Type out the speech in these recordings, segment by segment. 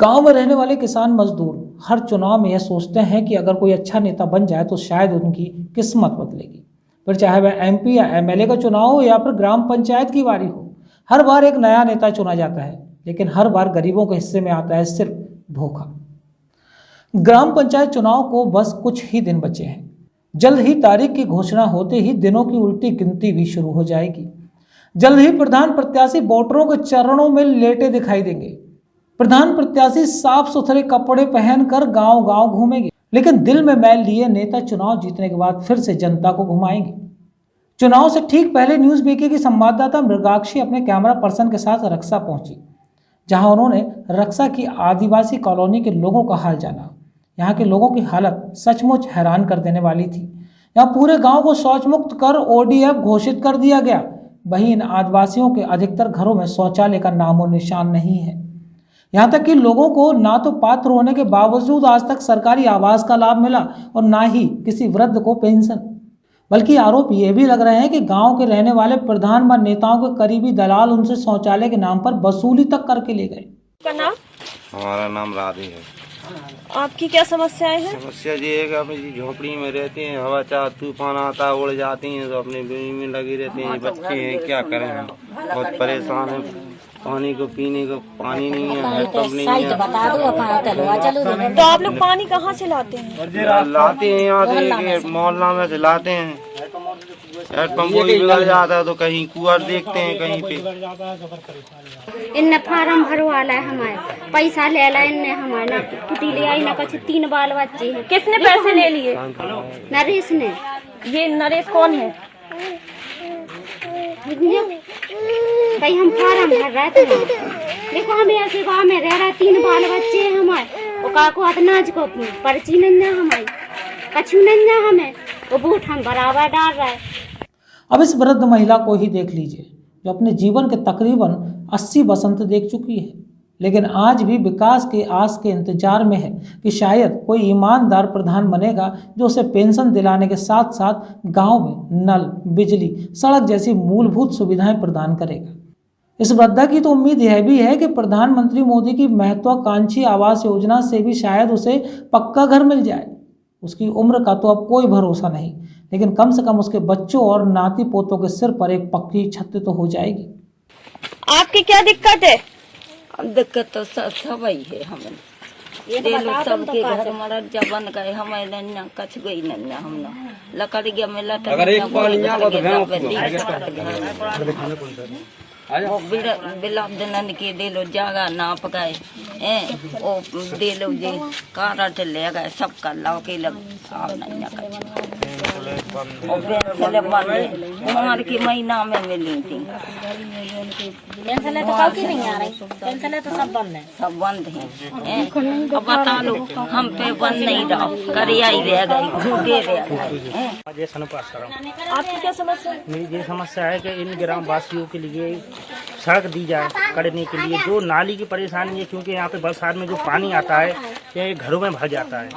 गांव में रहने वाले किसान मजदूर हर चुनाव में यह सोचते हैं कि अगर कोई अच्छा नेता बन जाए तो शायद उनकी किस्मत बदलेगी। फिर चाहे वह एमपी या एमएलए का चुनाव हो या फिर ग्राम पंचायत की बारी हो, हर बार एक नया नेता चुना जाता है, लेकिन हर बार गरीबों के हिस्से में आता है सिर्फ धोखा। ग्राम पंचायत चुनाव को बस कुछ ही दिन बचे हैं। जल्द ही तारीख की घोषणा होते ही दिनों की उल्टी गिनती भी शुरू हो जाएगी। जल्द ही प्रधान प्रत्याशी वोटरों के चरणों में लेटे दिखाई देंगे। प्रधान प्रत्याशी साफ सुथरे कपड़े पहनकर गांव गांव घूमेंगे, लेकिन दिल में मैल लिए नेता चुनाव जीतने के बाद फिर से जनता को घुमाएंगे। चुनाव से ठीक पहले न्यूज बीके की संवाददाता मृगाक्षी अपने कैमरा पर्सन के साथ रक्सा पहुंची, जहां उन्होंने रक्सा की आदिवासी कॉलोनी के लोगों का हाल जाना। यहाँ के लोगों की हालत सचमुच हैरान कर देने वाली थी। यहाँ पूरे गांव को शौच मुक्त कर ओडीएफ घोषित कर दिया गया। वहीं इन आदिवासियों के अधिकतर घरों में शौचालय का नामो निशान नहीं है। यहाँ तक कि लोगों को ना तो पात्र होने के बावजूद आज तक सरकारी आवास का लाभ मिला और ना ही किसी वृद्ध को पेंशन। बल्कि आरोप ये भी लग रहे हैं कि गांव के रहने वाले प्रधान व नेताओं के करीबी दलाल उनसे शौचालय के नाम पर वसूली तक करके ले गए। हमारा नाम राधे है। आपकी क्या समस्याएं हैं? समस्या ये है कि अपनी झोपड़ी में रहते हैं, हवा चाह तूफान आता है उड़ जाती हैं तो अपने बीवी में लगी रहते हैं। बच्चे हैं, क्या करें, हम बहुत परेशान हैं। पानी को पीने को पानी नहीं है, हैंडपंप नहीं है। तो आप लोग पानी कहाँ से लाते हैं? लाते हैं यहाँ से मोहल्ला में से लाते हैं। हैंडपंप कोई बिगड़ जाता है तो कहीं कुआं देखते हैं, कहीं पे इनने फार्म भरवाला है, हमारे पैसा ले ला इनने, हमारे कुटी ले आई ना कुछ 3 बाल बच्चे हैं। किसने पैसे ले लिए? नरेश ने। ये नरेश कौन है? कहीं हम फार्म भर रहे थे, देखो हमें ऐसे गाँव में रह रहे 3 बाल बच्चे हैं हमारे। वो काको अनाज को पर्ची नहीं है, हमारी कछु नहीं है, हमें वो बूट हम बराबर डाल रहा है। अब इस वृद्ध महिला को ही देख लीजिए, जो अपने जीवन के तकरीबन 80 बसंत देख चुकी है, लेकिन आज भी विकास के आस के इंतजार में है कि शायद कोई ईमानदार प्रधान बनेगा जो उसे पेंशन दिलाने के साथ साथ गांव में नल, बिजली, सड़क जैसी मूलभूत सुविधाएं प्रदान करेगा। इस वृद्धा की तो उम्मीद यह भी है कि प्रधानमंत्री मोदी की महत्वाकांक्षी आवास योजना से भी शायद उसे पक्का घर मिल जाए। उसकी उम्र का तो अब कोई भरोसा नहीं, लेकिन कम से कम उसके बच्चों और नाती पोतों के सिर पर एक पक्की छत तो हो जाएगी। आपकी क्या दिक्कत है? दिक्कत तो सब ही है। हमें ये लोग सबके घर मरद जब बन गए, हमें नन्ना कछ गई नन्ना, हम लकड़िया में लटा बिलाप दिन के दे लो जागा नाप गए, ओ दे लो जे कारट ले गए, सबका लाव के लग नन्ना उमर की महीना में मिली थी। पेंशन तो काफी नहीं आ रही, पेंशन तो सब बंद है, सब बंद है। अब बता लो, हम पे बंद नहीं रहा, करिया ही रह गई, झूठे रह गए। आपकी क्या समस्या है? मेरी ये समस्या है कि इन ग्राम वासियों के लिए सड़क दी जाए करने के लिए। जो नाली की परेशानी है, क्योंकि यहाँ पे बरसात में जो पानी आता है ये घरों में भर जाता है।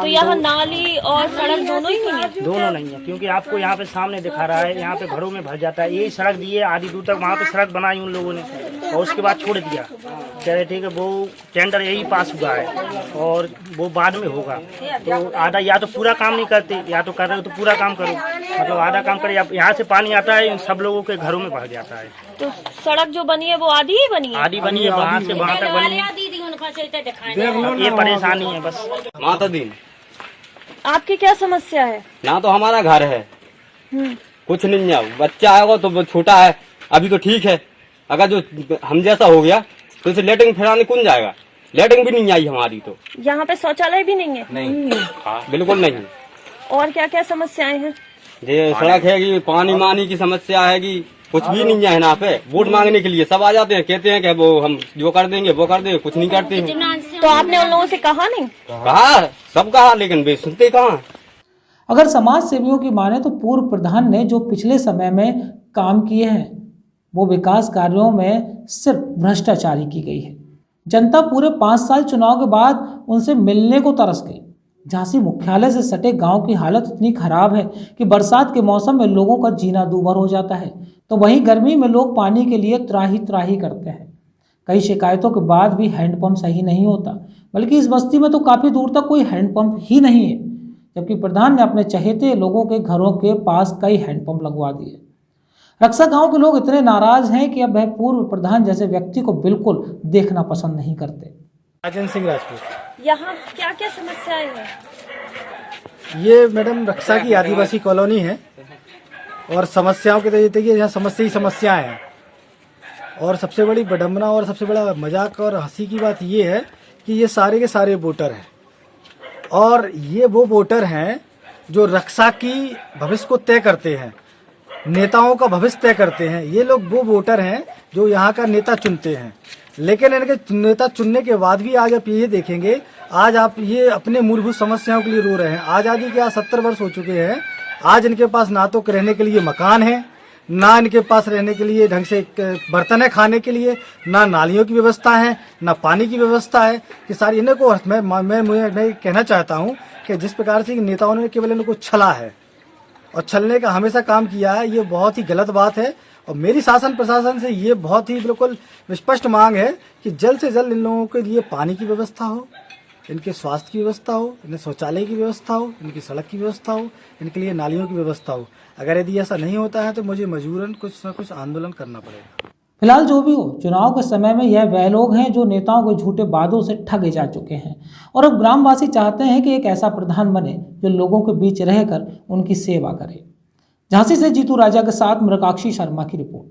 तो यहाँ नाली और सड़क दोनों ही नहीं है? दोनों नहीं है, क्योंकि आपको यहाँ पे सामने दिखा रहा है, यहाँ पे घरों में भर जाता है। यही सड़क दी है आधी दूर तक, वहाँ पे सड़क बनाई उन लोगों ने और उसके बाद छोड़ दिया। कह रहे थे कि वो टेंडर यही पास हुआ है और वो बाद में होगा, तो आधा या तो पूरा काम नहीं करते, या तो कर रहे हो तो पूरा काम करो, मतलब आधा काम करे। यहाँ से पानी आता है, इन सब लोगों के घरों में भर जाता है। तो सड़क जो बनी है वो आधी ही बनी है? आधी बनी है, वहाँ से वहाँ तक बनी है। ये परेशानी है बस। माता दी, आपकी क्या समस्या है? ना तो हमारा घर है, कुछ नहीं है, बच्चा है तो वो छोटा है, अभी तो ठीक है। अगर जो हम जैसा हो गया तो इसे लेटरिंग फिराने कौन जाएगा? लेटरिंग भी नहीं आई हमारी। तो यहाँ पे शौचालय भी नहीं है? नहीं, बिल्कुल नहीं। और क्या क्या समस्याएं हैं? ये सड़क है कि पानी मानी की समस्या है कि कुछ भी नहीं है यहाँ पे। वोट मांगने के लिए सब आ जाते हैं, कहते हैं कि वो हम जो कर देंगे वो कर देंगे, कुछ नहीं करते हैं। तो आपने उन लोगों से कहा नहीं? कहा, सब कहा, लेकिन वे सुनते कहाँ। अगर समाज सेवियों की माने तो पूर्व प्रधान ने जो पिछले समय में काम किए हैं वो विकास कार्यों में सिर्फ भ्रष्टाचारी की गई है। जनता पूरे 5 साल चुनाव के बाद उनसे मिलने को तरस गई। झांसी मुख्यालय से सटे गांव की हालत इतनी खराब है कि बरसात के मौसम में लोगों का जीना दूभर हो जाता है, तो वहीं गर्मी में लोग पानी के लिए त्राही त्राही करते हैं। कई शिकायतों के बाद भी हैंडपंप सही नहीं होता, बल्कि इस बस्ती में तो काफ़ी दूर तक कोई हैंडपंप ही नहीं है, जबकि प्रधान ने अपने चहेते लोगों के घरों के पास कई हैंडपंप लगवा दिए। रक्सा गांव के लोग इतने नाराज हैं कि अब वह पूर्व प्रधान जैसे व्यक्ति को बिल्कुल देखना पसंद नहीं करते। राजन सिंह राजपूत। यहाँ क्या क्या समस्याएं हैं? ये मैडम रक्षा की आदिवासी कॉलोनी है और समस्याओं के देखिए यहाँ समस्या ही समस्याएं हैं। और सबसे बड़ी विडंबना और सबसे बड़ा मजाक और हंसी की बात ये है कि ये सारे के सारे वोटर हैं और ये वो वोटर हैं जो रक्षा की भविष्य को तय करते हैं, नेताओं का भविष्य तय करते हैं। ये लोग वो वोटर हैं जो यहाँ का नेता चुनते हैं, लेकिन इनके नेता चुनने के बाद भी आज आप ये देखेंगे, आज आप ये अपने मूलभूत समस्याओं के लिए रो रहे हैं। आज़ादी के आज 70 वर्ष हो चुके हैं, आज इनके पास ना तो रहने के लिए मकान है, ना इनके पास रहने के लिए ढंग से बर्तन है खाने के लिए, ना नालियों की व्यवस्था है, ना पानी की व्यवस्था है। कि सारी इन्हें को मैं कहना चाहता हूँ कि जिस प्रकार से नेताओं ने केवल इनको छला है और छलने का हमेशा काम किया है, ये बहुत ही गलत बात है। और मेरी शासन प्रशासन से ये बहुत ही बिल्कुल स्पष्ट मांग है कि जल्द से जल्द इन लोगों के लिए पानी की व्यवस्था हो, इनके स्वास्थ्य की व्यवस्था हो, इन्हें शौचालय की व्यवस्था हो, इनकी सड़क की व्यवस्था हो, इनके लिए नालियों की व्यवस्था हो। अगर यदि ऐसा नहीं होता है तो मुझे मजबूरन कुछ न कुछ आंदोलन करना पड़ेगा। फिलहाल जो भी हो, चुनाव के समय में यह वह लोग हैं जो नेताओं के झूठे वादों से ठगे जा चुके हैं और अब ग्रामवासी चाहते हैं कि एक ऐसा प्रधान बने जो लोगों के बीच रहकर उनकी सेवा करे। झांसी से जीतू राजा के साथ मृगाक्षी शर्मा की रिपोर्ट।